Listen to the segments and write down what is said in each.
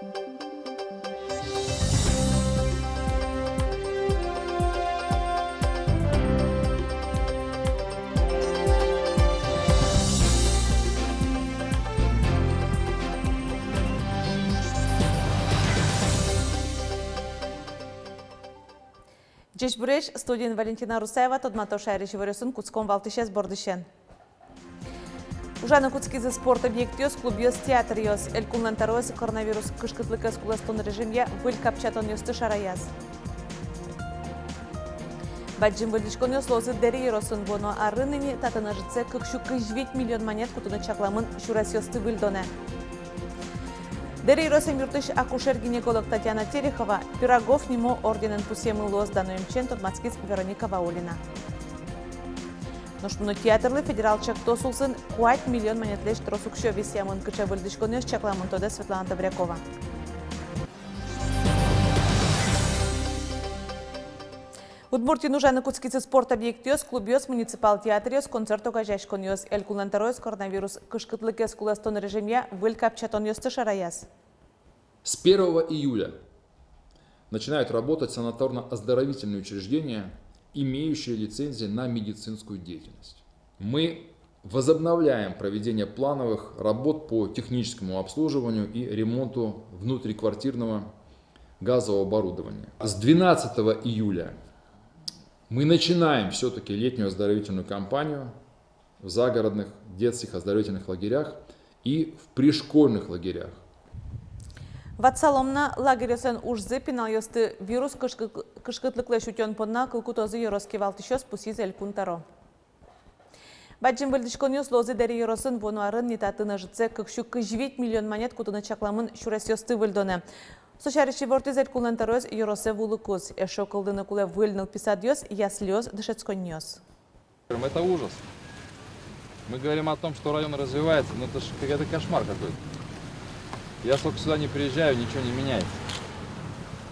Джеш Буреш, студент Валентина Русаева, Тодматоша Речеварюсын, Куцком Валтышес Бордышен. Ужаны Куцкизы спорт объектиос, клубиос театриос, элькулнантароис коронавирус кышкытлыкас куластон режимге выль капчатон ёсты шараяз. Баджим выльдишкон ёслозы дери еросын боно, а рыныни татанажыце кыкшу 9 миллион монет кутуны чакламын шурас ёсты выльдоне. Дери еросен юртыш акушер-гинеколог Татьяна Терехова, Пирогов нему орденен пусемы лоз дануемчен Тодмацкиз Вероника Ваулина. Ношмуну театрлы федерал чакто сулсын 4 миллион монетлеш тросукшо висямын кыча выльдишкон ёс чакламын тоде Светлана Добрякова. Удмуртин ужаны Куцкицы спорт объектиос, клубиос, муниципал театриос, концерто гажашкон ёс, элькулнантароис коронавирус кышкытлыкес куластон режимге выль капчатон ёсты шараяз. С 1 июля начинают работать санаторно-оздоровительные учреждения, имеющие лицензии на медицинскую деятельность. Мы возобновляем проведение плановых работ по техническому обслуживанию и ремонту внутриквартирного газового оборудования. С 12 июля мы начинаем все-таки летнюю оздоровительную кампанию в загородных детских оздоровительных лагерях и в пришкольных лагерях. Ватсаломна лагересен ужзы пинал ёсты вирус кышкытлыклы шутен понна кылкутозы ёроски валтышёс пусиз элькунтаро. Баджим выльдишкон ёс лозы дери ёросын вонуарын нитатына жытсе кыкшу 9 миллион монет кутуны чакламын шурас ёсты выльдоне. Сушарищи вортиз элькулнантарос ёросе вулыкуз. Эшо кылдыны куле выльныл писадьёс, яслёс дышецконьёс. Это ужас. Мы говорим о том, что район развивается, но это кошмар какой-то. Я сколько сюда не приезжаю, ничего не меняется.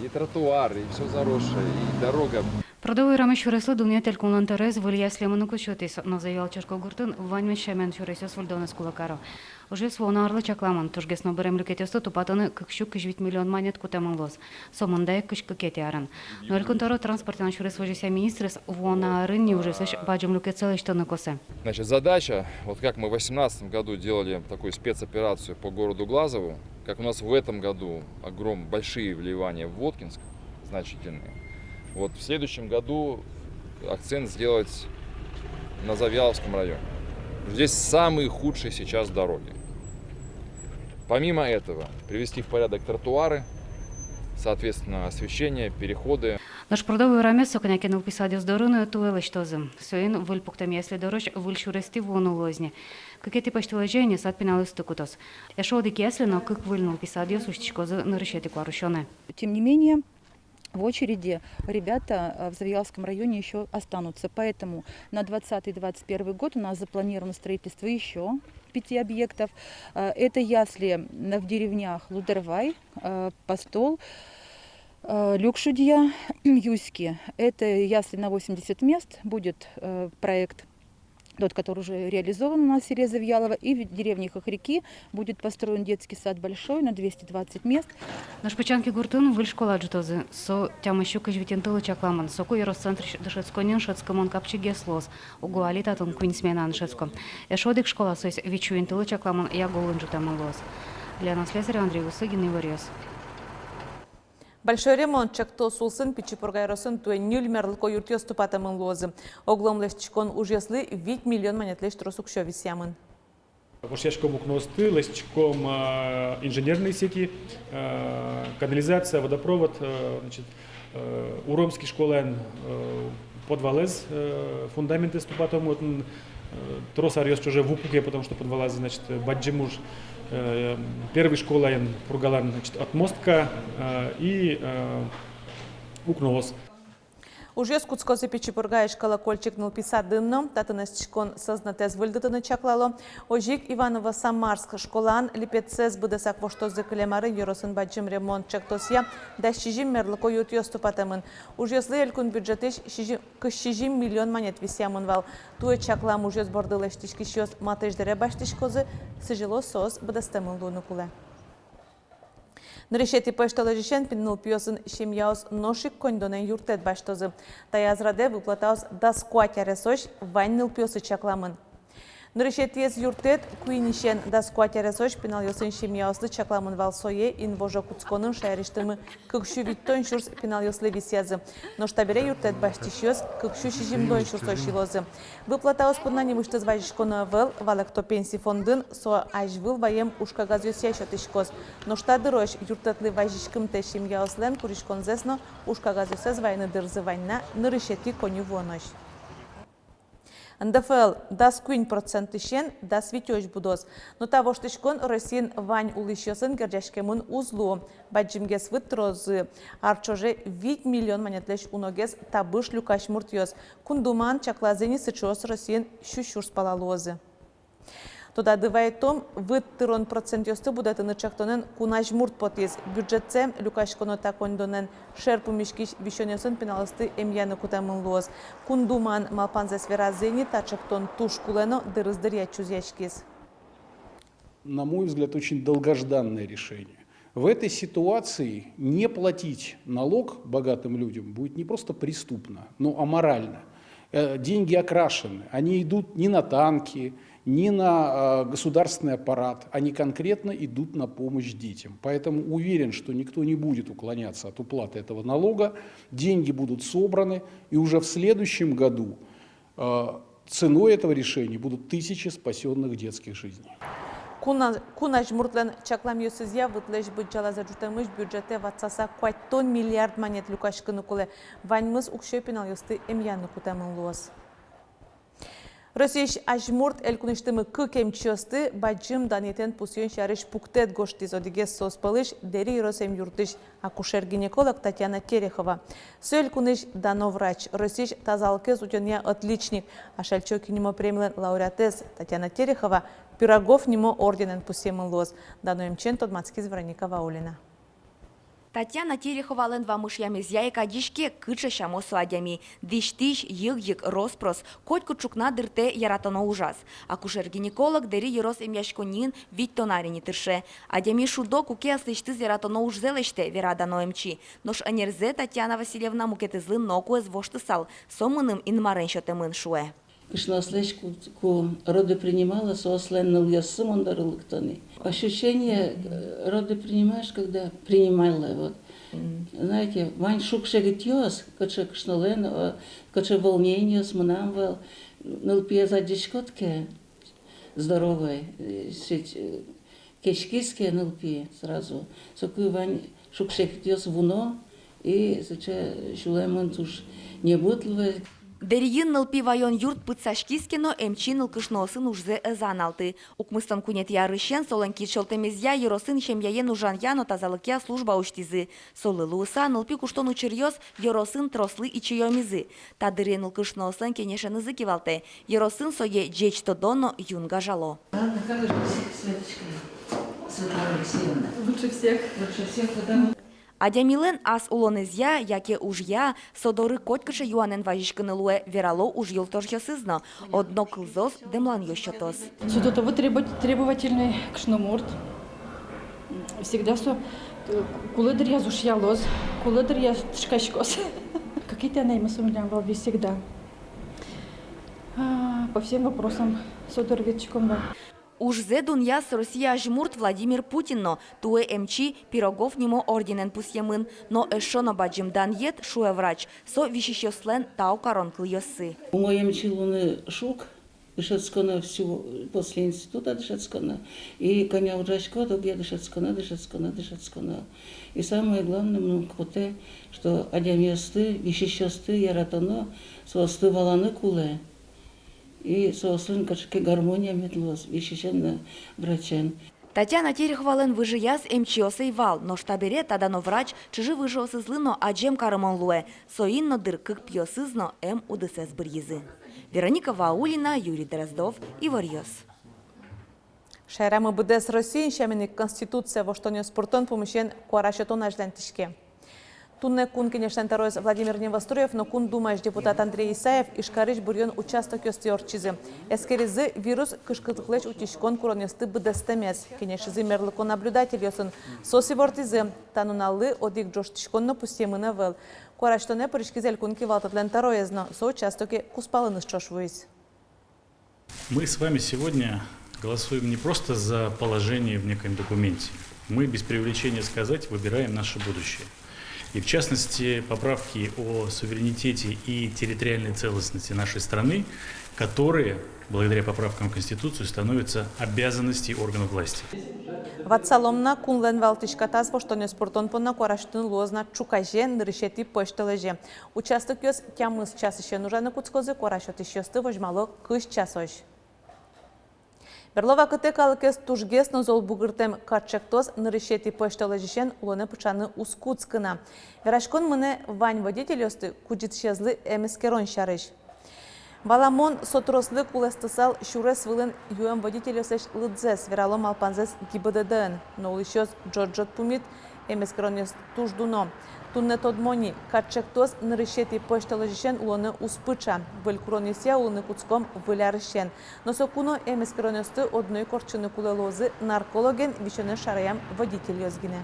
И тротуар, и все заросшее, и дорога. Продовой рамы шуреслы дунет элькулнантарес выльясли монокучотис, но заявил чашко гуртын ваньме шемен шуресёс выльдонес кулакаро. Уже свона арлы чакламан, тужгесно берем люкетёсты тупатыны кыкшу 9 миллион монет кутемын лоз. Сомондай кышкы кети аран. Но элькунтаро транспортен шурес вожися министрес вона арынни уже слышь баджим люкетцелы что на косе. Значит, задача, вот как мы в 2018 году делали такую спецоперацию по городу Глазову, как у нас в этом году большие вливания в Воткинск, значительные. Вот в следующем году акцент сделать на Завьяловском районе. Здесь самые худшие сейчас дороги. Помимо этого, привести в порядок тротуары, соответственно, освещение, переходы. Наш продовой раме соконяки на уписаде здороную туэлы штозы. Соин выль пуктами, если дорожь выль шурести вону лозни. Какие ты поштоложения сад пиналы стыкутос. Эшо дики если, но как выль на уписаде сущичкозы на решете кварушоне. Тем не менее, в очереди ребята в Завьяловском районе еще останутся. Поэтому на 2020-2021 год у нас запланировано строительство еще 5 объектов. Это ясли в деревнях Лудервай, Постол, Люкшудья, Юськи. Это ясли на 80 мест. Будет проект, тот, который уже реализован у нас в селе Завьялово. И в деревне Хохряки будет построен детский сад большой на 220 мест. Наш печанки гуртун выль школа джутозы. Со тяма щука жвитентылы чакламан. Соку еросцентр дышецконен шецкомон капчи геслоз. Угуали татун квинсмена шецко. Эшодик школа сойс вичуентылы чакламан я голын жутамын лоз. Лена Слесарь, Андрей Усыгин и Варьес. Большой ремонт чакто сулсын пичипургай росын туэннюль мерлко юртёс тупатамын лозы. Оглом лестчикон ужеслы 8 миллион монетлеш тросукшо висямын. Пошешком укносты, лестчиком инженерные сети, канализация, водопровод, значит, Уромский школен подвалез, фундаменты ступатом, трос арьёс уже в упуке, потому что подвалазы, значит, баджимуж. Первый школа Пургалан, значит, отмостка и укнос. Уже скутскосы пичипургаеш колокольчик нылписа дынно, татынасчикон сознатез выльдытыны чаклало. Ожик Иваново Самарск школан липецез будесак воштозы клемары еросын баджим ремонт чактосья, да щижим мерлыко ютьёс тупатамын. Уже сли элькун бюджетеш щижим миллион монет висямын вал. Туе чаклам уже сбордылештишки щёс матеждере баштишкозы, сыжило сос будестамын лунукуле. Нрешети пешталажишен пиннул пьосын шемьяус ношик кондонен юртет баштозы. Таязраде выплатаус даскуатяресош ваннил пьосы чакламын. Нрешетиес юртет куинишен даскуатяресош пинал йосын шемьяуслы чакламын валсое инвожа куцконын шайриштымы кыкшу виттон шурс пинал йослы висязы. Но штабере юртет баштишьёс кыкшу шижимдон шурсой шилозы. Выплатаус пыннани мыштыз важишкона вел валекто пенси фондын со ажвыл ваем ушкагазёсия шотышкоз. Но штадырош юртетлы важишкым те шемьяуслен куришкон зесно ушкагазёсез вайны дырзы вайна нрешети коню вонош. НДФЛ дас 5% шен дас витёж будоз. Но того, что шкон Россиян вань улышёсын герджашкемын узлу. Баджимгес вытрозы. Арчоже 8 миллион монетлеш уногес табыш люкаш муртьёс. Кундуман чаклазени сычос Россиян шушур спалалозы. Туда дывает том, вытрон процент ёсты будет начахтонен кунаж мурт потез. Бюджетце люкашконо такондонен шерпу мишкиш вишонёсын пеналысты эмьяны кутамын лоз. Кундуман малпанзес веразени тачахтон тушкулено дырыздырья чузяшкис. На мой взгляд, очень долгожданное решение. В этой ситуации не платить налог богатым людям будет не просто преступно, но аморально. Деньги окрашены, они идут не на танки, не на государственный аппарат, они конкретно идут на помощь детям. Поэтому уверен, что никто не будет уклоняться от уплаты этого налога, деньги будут собраны, и уже в следующем году ценой этого решения будут тысячи спасенных детских жизней. Кунаж муртлен чаклам ёсызя вытлеш бюджала заджутамыш бюджете ватсаса квайтон миллиард монет люкашкыны куле. Ваньмыз укшёпинал ёсты эмьяны кутамын лоз. Россияш ажмурт элькуныштымы кыкем чёсты баджим данетен пусьён шарыш пуктет гоштиз одигес соспалыш дери росем юртыш акушер-гинеколог Татьяна Терехова. Сёлькуныш дановрач Россияш тазалкез утёнья отличник, а шальчоки нимо премилен лауреатес Татьяна Терехова пирогов нимо орденен пусьемын лоз. Даноемчен Тодмацкиз Вероника Ваулина. Татьяна Терехова лен вамыш ямезяй кадишке кыча шамосу адями. Диштиш, йык роспрос, котку чукна дырте яратоно ужас. Акушер-гинеколог дери ерос эмяшконин вить тонарини тырше. Адями шудо куке аслыштыз яратоно ужзелеште верадано эмчи. Нош анерзе Татьяна Васильевна мукетызлын нокуез воштысал, сомыным инмарен шотемын шуэ. Кышнаслеш ку роды принимала, сослен ныл ясым ондарылыктаны. Ощущение роды принимаешь, когда принимала. Вот. Знаете, вань шукшегит йос, каче кышнален, каче волнение с мнамвал, ныл пьезадишкотке здоровой, кешкиске ныл пье сразу. Сокуй вань шукшегит йос вуно, и сече шулемон туш не бутлывает. Дерийын нылпи вайон юрт пыцашкискено эмчи нылкышносын ужзе ызан алты. Укмыстан кунет ярышен солонки чолтемезя еросын шемьяен ужан яно тазалыкя служба уштизы. Солы луыса нылпи куштон учерьёс еросын трослы и чиёмизы. Тадыре нылкышносын кенешен ызы кивалте. Еросын сое джеч тодоно юнга жало. Ладно, как же Светочка? Светлана Алексеевна. Лучше всех. Лучше всех, потому Адямилен ас улонезя, яке ужья, содоры коткыше юанен важишкыны луэ верало уж ёлторчосызно, одно кылзос демлан ёщотос. Что-то вы требовательный кшноморт. Всегда все. Кулыдыр я зушьялоз, кулыдыр я тшкачкос. Какие-то наймы сумлявал всегда. По всем вопросам содор ветчиком, да. Уж зе дунья с Россия жмурт Владимир Путин, но туэ эмчи пирогов нимо орденен пусьемын, но эшоно баджим даньет шуэ врач, со вишищёслен тау корон клыёсы. у моем чилуны шук, дышецкона всего после института дышецкона, и коня ужачко, то я дышецкона. И самое главное, ну, коте, что адяместы, вишищёсты, яратоно, соосты валаны куле. И сослын качке гармония метлос, вишищенно врачен. Татьяна Терехова лен выжияс эмчиосей вал, но штабере тадано врач, чижи выжиосызлыно аджем карамон луэ, соинно дыр кык пьосызно эм удысэс бырьизы. Вероника Ваулина, Юрий Дроздов, Иварьёс. Шайрамы быдес России, шамины Конституция во что не спортон помещен куарашетон ажлантишке. Тунне кун кенештен таройс Владимир Невостроев, но кун думаешь депутат Андрей Исаев ишкарыш бурьон участок ёстиорчизы. Эскеризы вирус кышкытлыклэч утишкон куронесты быдестемес. Кенешизы мерлыко наблюдатель ёсын сосивортизы. Тануналлы одик джоштишконно пустемына вел. Куараштоне поришкизель кун кивалтатлен тароезно. Со участоке куспалыныс чошвуис. Мы с вами сегодня голосуем не просто за положение в неком документе. Мы, без преувеличения сказать, выбираем наше будущее. И в частности, поправки о суверенитете и территориальной целостности нашей страны, которые, благодаря поправкам в Конституцию, становятся обязанностью органов власти. Ватсаломна кунлен валтишкатаз воштоне спортон понна куараштын лозна чукаже нырышети поштележе. Участок ёс тямыс час еще нужны куцкозы куарашот ищёсты вожмало кыш часож. Берлова кытекалыкес тужгес нозол бугыртем катчектоз нырышети поштележешен улоне пучаны ускутскына. Верашкон мыне вань водитель ёсты куджитшезлы эмескерон шарыш. Баламон сотрослы кулестысал шурес вылын юэм водитель ёсеш лыдзес вералом алпанзес ГИБДДН. Но улышёз джоджот пумит эмескерон ёс туждуно. Тунне тодмони катчектоз нырышети поштележешен улоне успыча. Вылькуронесия улоне куцком вылярышен. Но сокуно эмескерон ёсты одной корчыны кулелозы наркологен вишене шараям водитель ёзгине.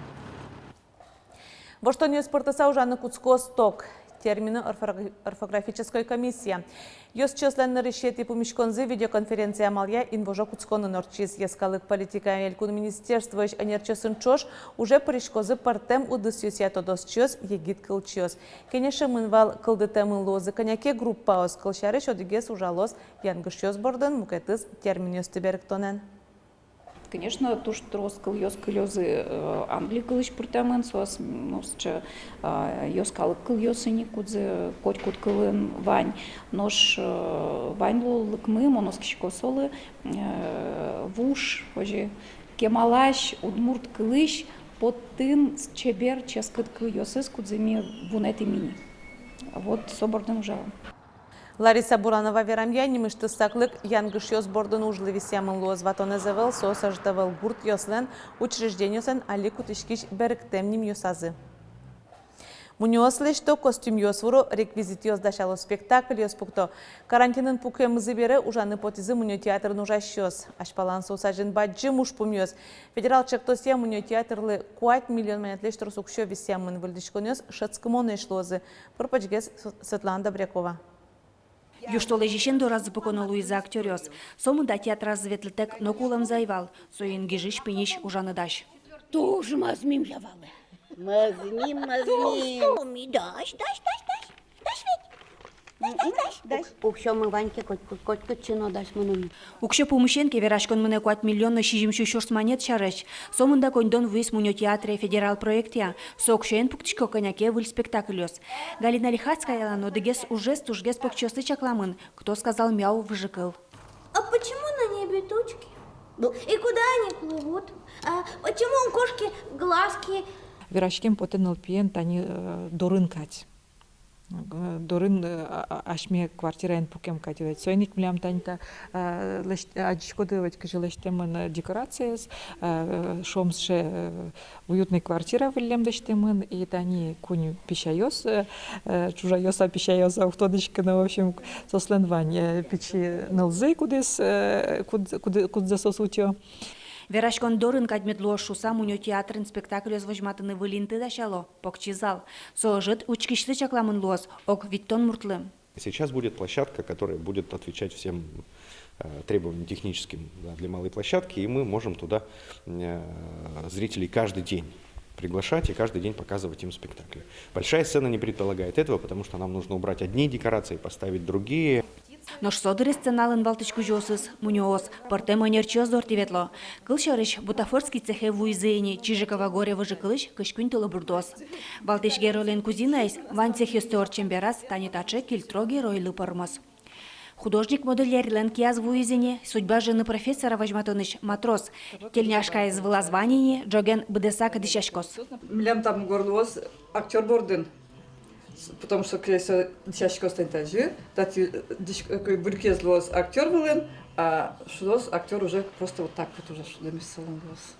Воштон спортаса ужаны куцко сток. Термины орфографической комиссии. Ёс числен нырышети пумишконзы видеоконференция малья инвожа куцконы норчиз. Ескалык политика элькун министерство энерчосын чош уже поришкозы партем удыс ёсия тодос чёс егит кылчёс. Кенеше мынвал кылдытемын лозы коняке группа ос кылшарыш одигес ужалос янгыш ёс бордын мукетыз термин ёсты беріктонен. Конечно, то, что роскал ёскалёзы Англии кылыш пуртамен, сос мосча ёскалыкыл ёсыни кудзе котькут кылын вань, нож вань лыкмы моноскишко солы вуш, оже кемалаш удмурт кылыш потын чебер ческыткы ёсыс кудземи вунети мини. Вот соборден ужалом. Лариса Буранова верамья немышты саклык янгыш ёс бордын ужлы висямын лоз ватоне завел сосаждавал гурт ёслен учреждениёсен али кутышкиш беріктем ним ёсазы. Муниослы что костюм ёсвуру реквизит ёсдашало спектакль ёспукто. Карантинын пукемызы бере ужаны потизы мунио театр нужаш ёс. Ашпалан сосажын баджы мушпум ёс. Федерал чектосия мунио театрлы 4 миллион менетлештер сукшё висямын выльдышкон ёс шацкымоны ишлозы. Пурпачгес Светлана Добрякова. Юштолежишен доразы поконо Луиза актёрёс. Сомында театр разветлетек нокулам зайвал. Соин гижиш пиниш ужаныдаш. Тоже мазмим лявалы. Мазмим. Даш ведь. Укшо мы Ваньке котку чино даш мунун. Укшо помощенке верашкон мыне 4 миллионна шижимшу шорс монет шарыш. Сомында кондон выс мунё театре федерал проектя. Сокшен пуктичко коняке выль спектаклёс. Галина Лихацкая нодыгес уже стужгес покчёсы чакламын. Кто сказал мяу вжикал. А почему на небе тучки? И куда они плывут? Почему у кошки глазки? Верашкем потеныл пиен тани дорын кать. Дорын ашме квартираен пукем кативать. Сойник млям таньта аджишкодывать кажилештемын декорацияс, шомсше уютной квартира вылем дештемын, и тани кунь пищайос, чужайоса пищайоса ухдодочкана, в общем, сослен вань печи нылзы кудес, кудзе сосутё. Верашкон дорын кадметло шуса мунё театрын спектакль озвучматыны вылинты дашало, покчизал. Сожит учкишты чакламын лос, ок виттон муртлы. Сейчас будет площадка, которая будет отвечать всем требованиям техническим для малой площадки, и мы можем туда зрителей каждый день приглашать и каждый день показывать им спектакли. Большая сцена не предполагает этого, потому что нам нужно убрать одни декорации, поставить другие. Нож содыры сценалын балтычку жосыз, муниоз, портем энерчиоз дортиветло. Кылшарыш бутафорский цехе вуизейни, Чижикова горе выжикылыш, кышкүн тылы бурдос. Балтыш геролен кузинайс, ван цехе стёр чемберас, танитаче кильтро геройлы пормоз. Художник-модельер Ленкиаз вуизене, судьба жены профессора Вajmatыныш матрос, тельняшка из вылазванини, Джоген бдесака дишашкос. Млям там горлоз, актер бордын. Потому что кресо дишашко стентажи, тати буркез лоз актер был, а шулоз актер уже просто вот так вот уже шулем салон лоз.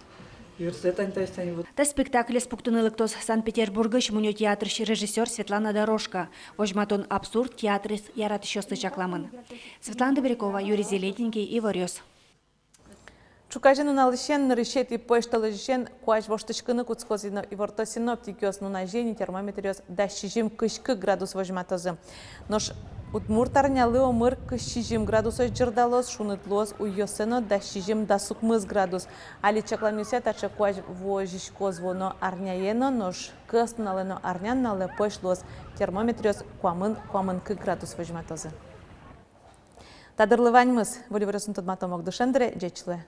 Та спектакль спуктунылык тос Санкт-Петербургыш мунё театрыш режиссер Светлана Дорожка. Вожматон абсурд театрис яратышёсты чакламын. Светлана Добрякова, Юрий Зелетенький и Варёс. Чукажину налышен нырышет и пошталышен куаж воштышкыны куцхозино и ворто синоптикёс нунажени термометриос дащижим кышкы градус вожматозы. Нош Удмуртарнялы омыр кышижим градусос жырдалос шунытлос уйосено дащижим дасукмыз градус. Али чакламюсе тача куаж вожишко звоно арняено, нош кыстналено арняннале пошлос термометриос куамын кы градус вожматозы. Тадырлываньмыз, воливырысын тудматомок душендре, жечлы.